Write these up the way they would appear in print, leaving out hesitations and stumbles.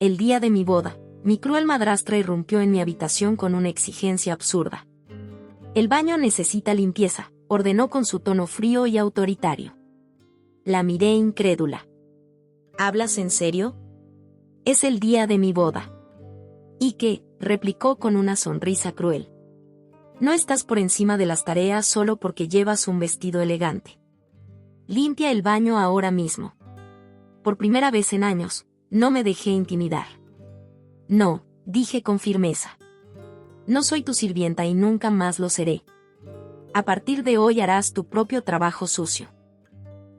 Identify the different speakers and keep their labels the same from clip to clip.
Speaker 1: El día de mi boda, mi cruel madrastra irrumpió en mi habitación con una exigencia absurda. El baño necesita limpieza, ordenó con su tono frío y autoritario. La miré incrédula. ¿Hablas en serio? Es el día de mi boda. ¿Y qué?, replicó con una sonrisa cruel. No estás por encima de las tareas solo porque llevas un vestido elegante. Limpia el baño ahora mismo. Por primera vez en años, no me dejé intimidar. No, dije con firmeza. No soy tu sirvienta y nunca más lo seré. A partir de hoy harás tu propio trabajo sucio.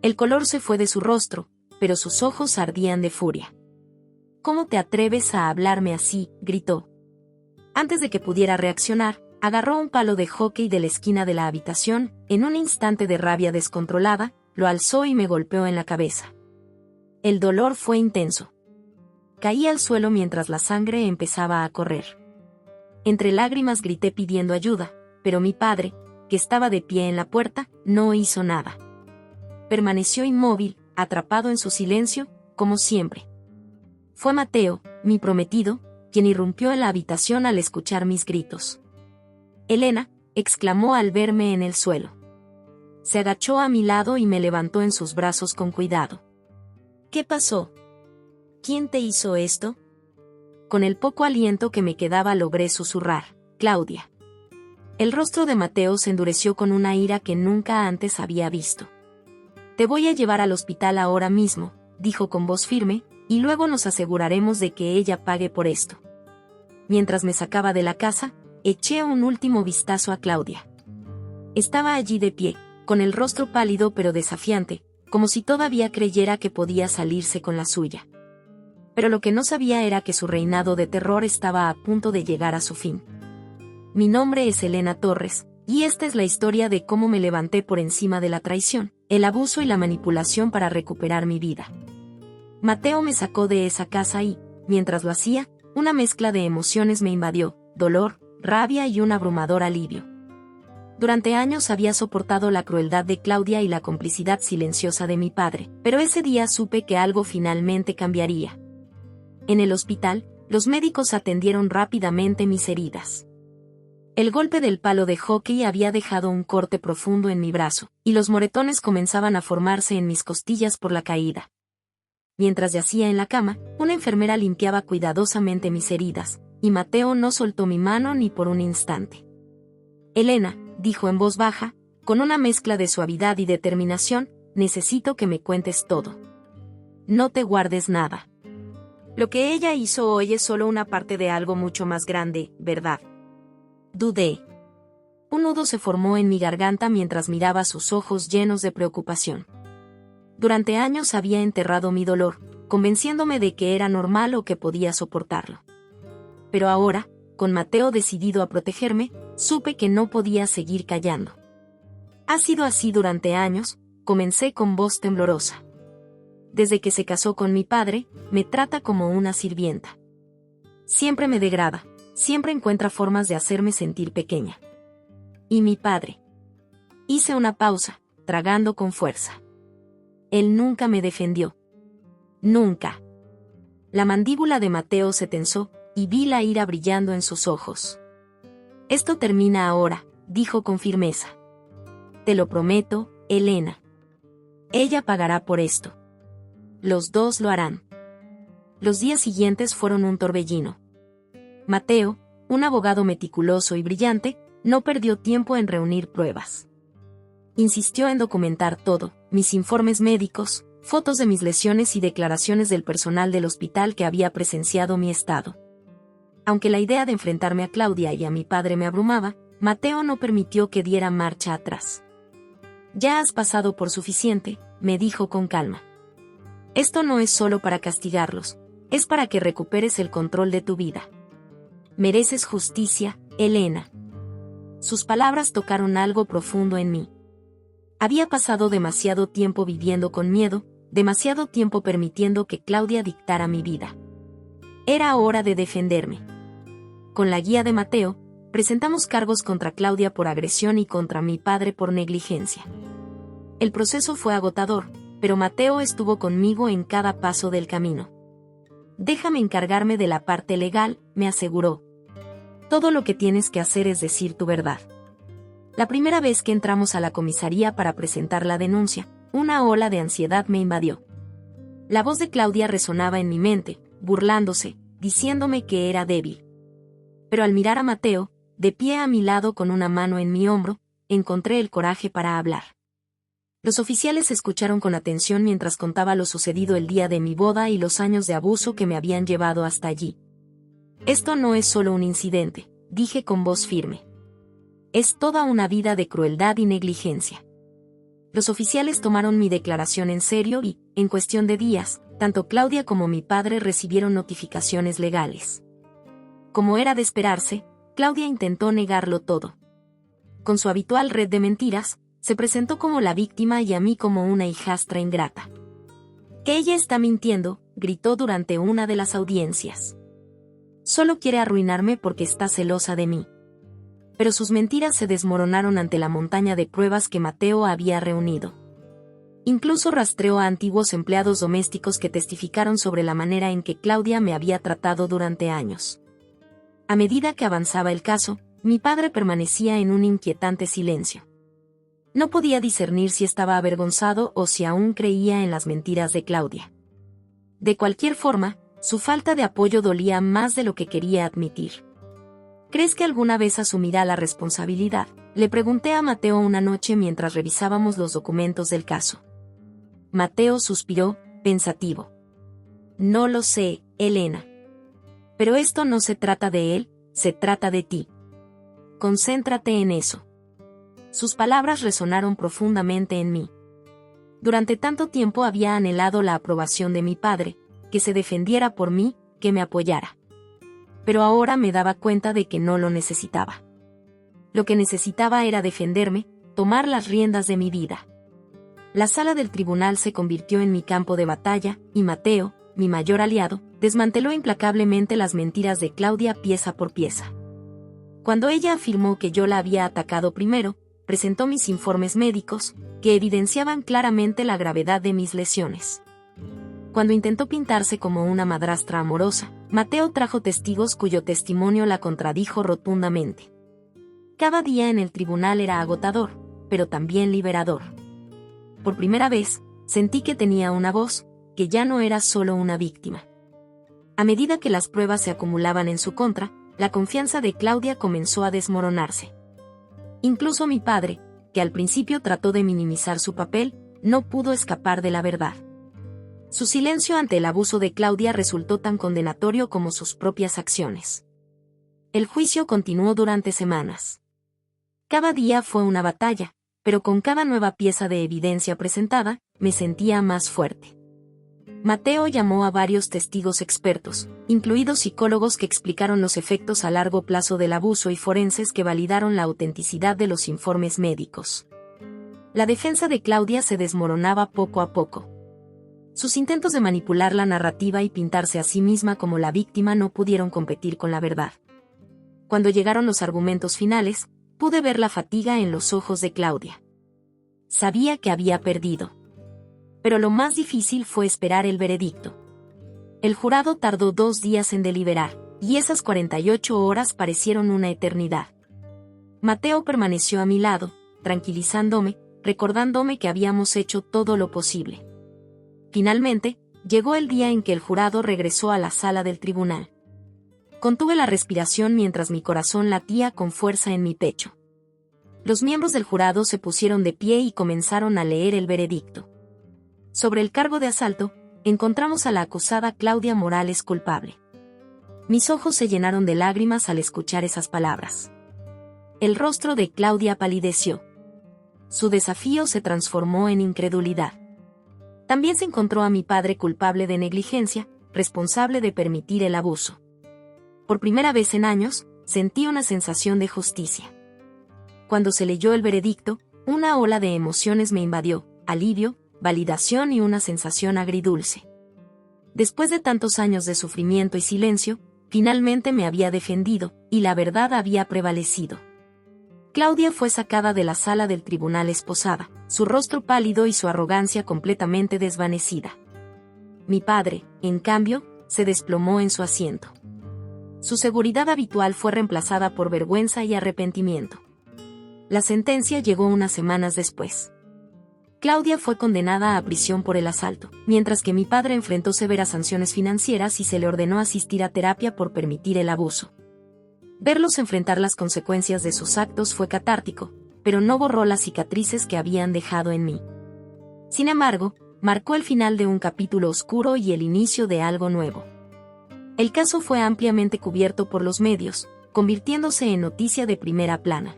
Speaker 1: El color se fue de su rostro, pero sus ojos ardían de furia. ¿Cómo te atreves a hablarme así?, gritó. Antes de que pudiera reaccionar, agarró un palo de hockey de la esquina de la habitación, en un instante de rabia descontrolada, lo alzó y me golpeó en la cabeza. El dolor fue intenso. Caí al suelo mientras la sangre empezaba a correr. Entre lágrimas grité pidiendo ayuda, pero mi padre, que estaba de pie en la puerta, no hizo nada. Permaneció inmóvil, atrapado en su silencio, como siempre. Fue Mateo, mi prometido, quien irrumpió en la habitación al escuchar mis gritos. «Elena», exclamó al verme en el suelo. Se agachó a mi lado y me levantó en sus brazos con cuidado. «¿Qué pasó? ¿Quién te hizo esto?». Con el poco aliento que me quedaba logré susurrar: «Claudia». El rostro de Mateo se endureció con una ira que nunca antes había visto. «Te voy a llevar al hospital ahora mismo», dijo con voz firme, «y luego nos aseguraremos de que ella pague por esto». Mientras me sacaba de la casa, eché un último vistazo a Claudia. Estaba allí de pie, con el rostro pálido pero desafiante, como si todavía creyera que podía salirse con la suya. Pero lo que no sabía era que su reinado de terror estaba a punto de llegar a su fin. Mi nombre es Elena Torres, y esta es la historia de cómo me levanté por encima de la traición, el abuso y la manipulación para recuperar mi vida. Mateo me sacó de esa casa y, mientras lo hacía, una mezcla de emociones me invadió: dolor, rabia y un abrumador alivio. Durante años había soportado la crueldad de Claudia y la complicidad silenciosa de mi padre, pero ese día supe que algo finalmente cambiaría. En el hospital, los médicos atendieron rápidamente mis heridas. El golpe del palo de hockey había dejado un corte profundo en mi brazo, y los moretones comenzaban a formarse en mis costillas por la caída. Mientras yacía en la cama, una enfermera limpiaba cuidadosamente mis heridas, y Mateo no soltó mi mano ni por un instante. «Elena», dijo en voz baja, con una mezcla de suavidad y determinación, «necesito que me cuentes todo. No te guardes nada. Lo que ella hizo hoy es solo una parte de algo mucho más grande, ¿verdad?». Dudé. Un nudo se formó en mi garganta mientras miraba sus ojos llenos de preocupación. Durante años había enterrado mi dolor, convenciéndome de que era normal o que podía soportarlo. Pero ahora, con Mateo decidido a protegerme, supe que no podía seguir callando. «Ha sido así durante años», comencé con voz temblorosa. «Desde que se casó con mi padre, me trata como una sirvienta. Siempre me degrada, siempre encuentra formas de hacerme sentir pequeña. ¿Y mi padre?». Hice una pausa, tragando con fuerza. «Él nunca me defendió. Nunca». La mandíbula de Mateo se tensó, y vi la ira brillando en sus ojos. «Esto termina ahora», dijo con firmeza. «Te lo prometo, Elena. Ella pagará por esto. Los dos lo harán». Los días siguientes fueron un torbellino. Mateo, un abogado meticuloso y brillante, no perdió tiempo en reunir pruebas. Insistió en documentar todo: mis informes médicos, fotos de mis lesiones y declaraciones del personal del hospital que había presenciado mi estado. Aunque la idea de enfrentarme a Claudia y a mi padre me abrumaba, Mateo no permitió que diera marcha atrás. «Ya has pasado por suficiente», me dijo con calma. «Esto no es solo para castigarlos, es para que recuperes el control de tu vida. Mereces justicia, Elena». Sus palabras tocaron algo profundo en mí. Había pasado demasiado tiempo viviendo con miedo, demasiado tiempo permitiendo que Claudia dictara mi vida. Era hora de defenderme. Con la guía de Mateo, presentamos cargos contra Claudia por agresión y contra mi padre por negligencia. El proceso fue agotador, pero Mateo estuvo conmigo en cada paso del camino. Déjame encargarme de la parte legal, me aseguró. Todo lo que tienes que hacer es decir tu verdad. La primera vez que entramos a la comisaría para presentar la denuncia, una ola de ansiedad me invadió. La voz de Claudia resonaba en mi mente, burlándose, diciéndome que era débil. Pero al mirar a Mateo, de pie a mi lado con una mano en mi hombro, encontré el coraje para hablar. Los oficiales escucharon con atención mientras contaba lo sucedido el día de mi boda y los años de abuso que me habían llevado hasta allí. Esto no es solo un incidente, dije con voz firme. Es toda una vida de crueldad y negligencia. Los oficiales tomaron mi declaración en serio y, en cuestión de días, tanto Claudia como mi padre recibieron notificaciones legales. Como era de esperarse, Claudia intentó negarlo todo. Con su habitual red de mentiras, se presentó como la víctima y a mí como una hijastra ingrata. Que ella está mintiendo, gritó durante una de las audiencias. Solo quiere arruinarme porque está celosa de mí. Pero sus mentiras se desmoronaron ante la montaña de pruebas que Mateo había reunido. Incluso rastreó a antiguos empleados domésticos que testificaron sobre la manera en que Claudia me había tratado durante años. A medida que avanzaba el caso, mi padre permanecía en un inquietante silencio. No podía discernir si estaba avergonzado o si aún creía en las mentiras de Claudia. De cualquier forma, su falta de apoyo dolía más de lo que quería admitir. ¿Crees que alguna vez asumirá la responsabilidad?, le pregunté a Mateo una noche mientras revisábamos los documentos del caso. Mateo suspiró, pensativo. No lo sé, Elena. Pero esto no se trata de él, se trata de ti. Concéntrate en eso. Sus palabras resonaron profundamente en mí. Durante tanto tiempo había anhelado la aprobación de mi padre, que se defendiera por mí, que me apoyara. Pero ahora me daba cuenta de que no lo necesitaba. Lo que necesitaba era defenderme, tomar las riendas de mi vida. La sala del tribunal se convirtió en mi campo de batalla, y Mateo, mi mayor aliado, desmanteló implacablemente las mentiras de Claudia pieza por pieza. Cuando ella afirmó que yo la había atacado primero, presentó mis informes médicos, que evidenciaban claramente la gravedad de mis lesiones. Cuando intentó pintarse como una madrastra amorosa, Mateo trajo testigos cuyo testimonio la contradijo rotundamente. Cada día en el tribunal era agotador, pero también liberador. Por primera vez, sentí que tenía una voz, que ya no era solo una víctima. A medida que las pruebas se acumulaban en su contra, la confianza de Claudia comenzó a desmoronarse. Incluso mi padre, que al principio trató de minimizar su papel, no pudo escapar de la verdad. Su silencio ante el abuso de Claudia resultó tan condenatorio como sus propias acciones. El juicio continuó durante semanas. Cada día fue una batalla, pero con cada nueva pieza de evidencia presentada, me sentía más fuerte. Mateo llamó a varios testigos expertos, incluidos psicólogos que explicaron los efectos a largo plazo del abuso y forenses que validaron la autenticidad de los informes médicos. La defensa de Claudia se desmoronaba poco a poco. Sus intentos de manipular la narrativa y pintarse a sí misma como la víctima no pudieron competir con la verdad. Cuando llegaron los argumentos finales, pude ver la fatiga en los ojos de Claudia. Sabía que había perdido. Pero lo más difícil fue esperar el veredicto. El jurado tardó 2 días en deliberar, y esas 48 horas parecieron una eternidad. Mateo permaneció a mi lado, tranquilizándome, recordándome que habíamos hecho todo lo posible. Finalmente, llegó el día en que el jurado regresó a la sala del tribunal. Contuve la respiración mientras mi corazón latía con fuerza en mi pecho. Los miembros del jurado se pusieron de pie y comenzaron a leer el veredicto. Sobre el cargo de asalto, encontramos a la acusada Claudia Morales culpable. Mis ojos se llenaron de lágrimas al escuchar esas palabras. El rostro de Claudia palideció. Su desafío se transformó en incredulidad. También se encontró a mi padre culpable de negligencia, responsable de permitir el abuso. Por primera vez en años, sentí una sensación de justicia. Cuando se leyó el veredicto, una ola de emociones me invadió, alivio, validación y una sensación agridulce. Después de tantos años de sufrimiento y silencio, finalmente me había defendido, y la verdad había prevalecido. Claudia fue sacada de la sala del tribunal esposada, su rostro pálido y su arrogancia completamente desvanecida. Mi padre, en cambio, se desplomó en su asiento. Su seguridad habitual fue reemplazada por vergüenza y arrepentimiento. La sentencia llegó unas semanas después. Claudia fue condenada a prisión por el asalto, mientras que mi padre enfrentó severas sanciones financieras y se le ordenó asistir a terapia por permitir el abuso. Verlos enfrentar las consecuencias de sus actos fue catártico, pero no borró las cicatrices que habían dejado en mí. Sin embargo, marcó el final de un capítulo oscuro y el inicio de algo nuevo. El caso fue ampliamente cubierto por los medios, convirtiéndose en noticia de primera plana.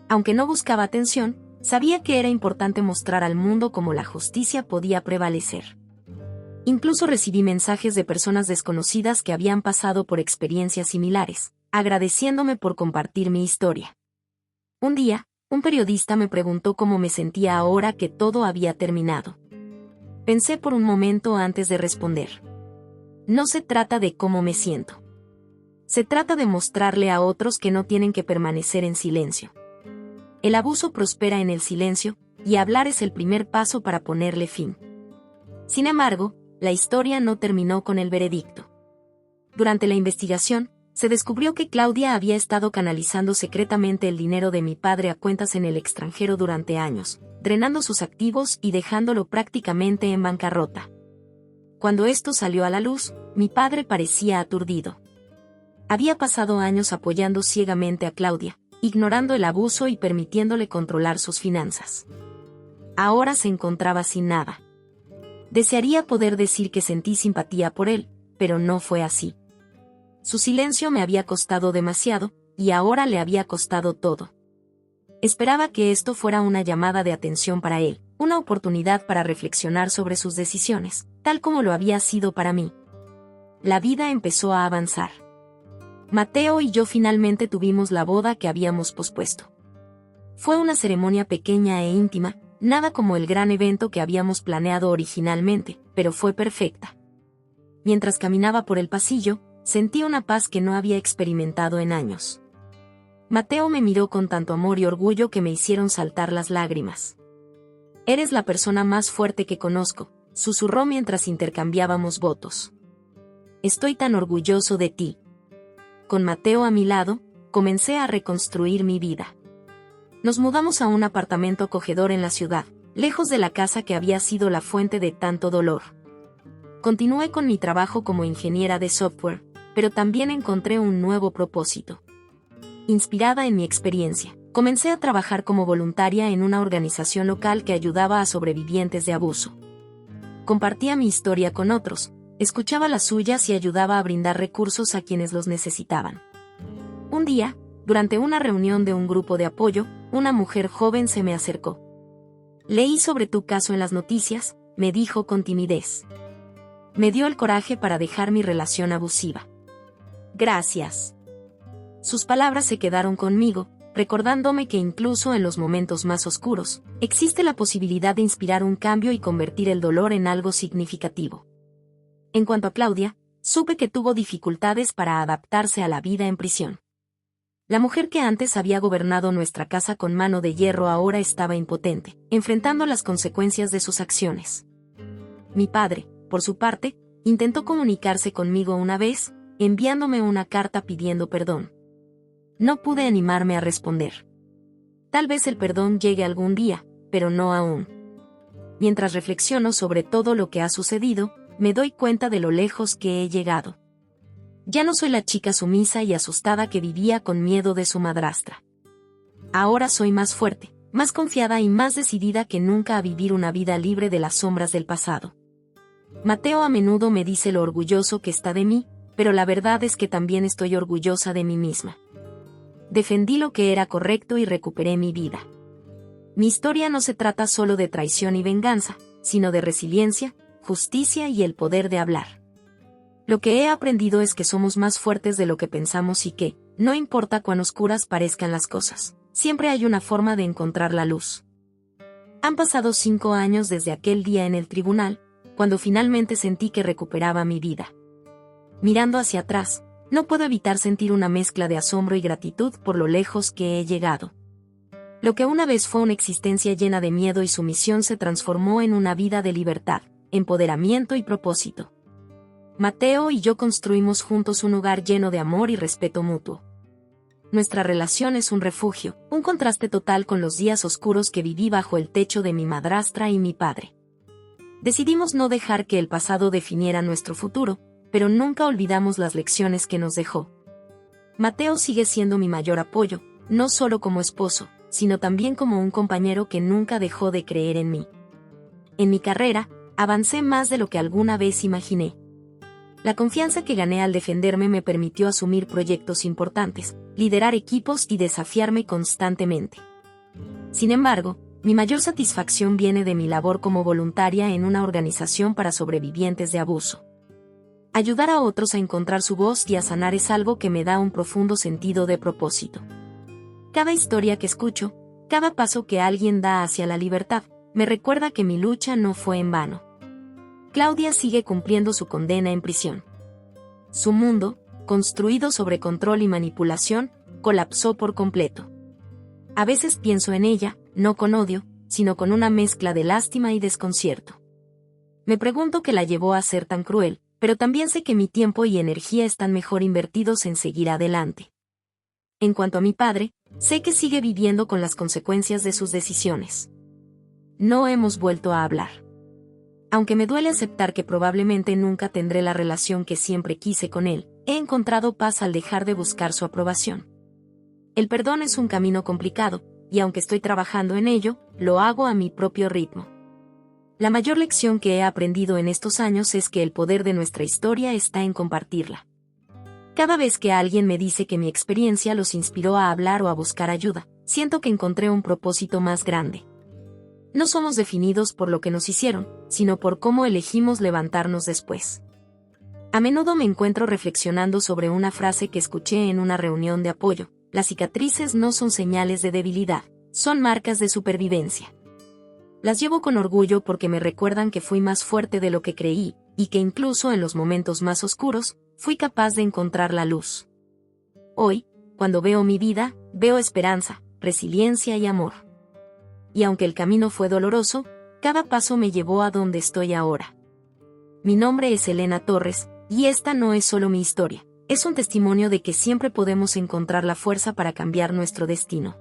Speaker 1: Aunque no buscaba atención, sabía que era importante mostrar al mundo cómo la justicia podía prevalecer. Incluso recibí mensajes de personas desconocidas que habían pasado por experiencias similares, agradeciéndome por compartir mi historia. Un día, un periodista me preguntó cómo me sentía ahora que todo había terminado. Pensé por un momento antes de responder. No se trata de cómo me siento. Se trata de mostrarle a otros que no tienen que permanecer en silencio. El abuso prospera en el silencio, y hablar es el primer paso para ponerle fin. Sin embargo, la historia no terminó con el veredicto. Durante la investigación, se descubrió que Claudia había estado canalizando secretamente el dinero de mi padre a cuentas en el extranjero durante años, drenando sus activos y dejándolo prácticamente en bancarrota. Cuando esto salió a la luz, mi padre parecía aturdido. Había pasado años apoyando ciegamente a Claudia, ignorando el abuso y permitiéndole controlar sus finanzas. Ahora se encontraba sin nada. Desearía poder decir que sentí simpatía por él, pero no fue así. Su silencio me había costado demasiado, y ahora le había costado todo. Esperaba que esto fuera una llamada de atención para él, una oportunidad para reflexionar sobre sus decisiones, tal como lo había sido para mí. La vida empezó a avanzar. Mateo y yo finalmente tuvimos la boda que habíamos pospuesto. Fue una ceremonia pequeña e íntima, nada como el gran evento que habíamos planeado originalmente, pero fue perfecta. Mientras caminaba por el pasillo, sentí una paz que no había experimentado en años. Mateo me miró con tanto amor y orgullo que me hicieron saltar las lágrimas. «Eres la persona más fuerte que conozco», susurró mientras intercambiábamos votos. «Estoy tan orgulloso de ti». Con Mateo a mi lado, comencé a reconstruir mi vida. Nos mudamos a un apartamento acogedor en la ciudad, lejos de la casa que había sido la fuente de tanto dolor. Continué con mi trabajo como ingeniera de software, pero también encontré un nuevo propósito. Inspirada en mi experiencia, comencé a trabajar como voluntaria en una organización local que ayudaba a sobrevivientes de abuso. Compartía mi historia con otros, escuchaba las suyas y ayudaba a brindar recursos a quienes los necesitaban. Un día, durante una reunión de un grupo de apoyo, una mujer joven se me acercó. «Leí sobre tu caso en las noticias», me dijo con timidez. Me dio el coraje para dejar mi relación abusiva. «Gracias». Sus palabras se quedaron conmigo, recordándome que incluso en los momentos más oscuros, existe la posibilidad de inspirar un cambio y convertir el dolor en algo significativo. En cuanto a Claudia, supe que tuvo dificultades para adaptarse a la vida en prisión. La mujer que antes había gobernado nuestra casa con mano de hierro ahora estaba impotente, enfrentando las consecuencias de sus acciones. Mi padre, por su parte, intentó comunicarse conmigo una vez, enviándome una carta pidiendo perdón. No pude animarme a responder. Tal vez el perdón llegue algún día, pero no aún. Mientras reflexiono sobre todo lo que ha sucedido, me doy cuenta de lo lejos que he llegado. Ya no soy la chica sumisa y asustada que vivía con miedo de su madrastra. Ahora soy más fuerte, más confiada y más decidida que nunca a vivir una vida libre de las sombras del pasado. Mateo a menudo me dice lo orgulloso que está de mí, pero la verdad es que también estoy orgullosa de mí misma. Defendí lo que era correcto y recuperé mi vida. Mi historia no se trata solo de traición y venganza, sino de resiliencia, justicia y el poder de hablar. Lo que he aprendido es que somos más fuertes de lo que pensamos y que, no importa cuán oscuras parezcan las cosas, siempre hay una forma de encontrar la luz. Han pasado 5 años desde aquel día en el tribunal, cuando finalmente sentí que recuperaba mi vida. Mirando hacia atrás, no puedo evitar sentir una mezcla de asombro y gratitud por lo lejos que he llegado. Lo que una vez fue una existencia llena de miedo y sumisión se transformó en una vida de libertad, empoderamiento y propósito. Mateo y yo construimos juntos un hogar lleno de amor y respeto mutuo. Nuestra relación es un refugio, un contraste total con los días oscuros que viví bajo el techo de mi madrastra y mi padre. Decidimos no dejar que el pasado definiera nuestro futuro, pero nunca olvidamos las lecciones que nos dejó. Mateo sigue siendo mi mayor apoyo, no solo como esposo, sino también como un compañero que nunca dejó de creer en mí. En mi carrera, avancé más de lo que alguna vez imaginé. La confianza que gané al defenderme me permitió asumir proyectos importantes, liderar equipos y desafiarme constantemente. Sin embargo, mi mayor satisfacción viene de mi labor como voluntaria en una organización para sobrevivientes de abuso. Ayudar a otros a encontrar su voz y a sanar es algo que me da un profundo sentido de propósito. Cada historia que escucho, cada paso que alguien da hacia la libertad, me recuerda que mi lucha no fue en vano. Claudia sigue cumpliendo su condena en prisión. Su mundo, construido sobre control y manipulación, colapsó por completo. A veces pienso en ella, no con odio, sino con una mezcla de lástima y desconcierto. Me pregunto qué la llevó a ser tan cruel, pero también sé que mi tiempo y energía están mejor invertidos en seguir adelante. En cuanto a mi padre, sé que sigue viviendo con las consecuencias de sus decisiones. No hemos vuelto a hablar. Aunque me duele aceptar que probablemente nunca tendré la relación que siempre quise con él, he encontrado paz al dejar de buscar su aprobación. El perdón es un camino complicado, y aunque estoy trabajando en ello, lo hago a mi propio ritmo. La mayor lección que he aprendido en estos años es que el poder de nuestra historia está en compartirla. Cada vez que alguien me dice que mi experiencia los inspiró a hablar o a buscar ayuda, siento que encontré un propósito más grande. No somos definidos por lo que nos hicieron, sino por cómo elegimos levantarnos después. A menudo me encuentro reflexionando sobre una frase que escuché en una reunión de apoyo: las cicatrices no son señales de debilidad, son marcas de supervivencia. Las llevo con orgullo porque me recuerdan que fui más fuerte de lo que creí, y que incluso en los momentos más oscuros, fui capaz de encontrar la luz. Hoy, cuando veo mi vida, veo esperanza, resiliencia y amor. Y aunque el camino fue doloroso, cada paso me llevó a donde estoy ahora. Mi nombre es Elena Torres, y esta no es solo mi historia, es un testimonio de que siempre podemos encontrar la fuerza para cambiar nuestro destino.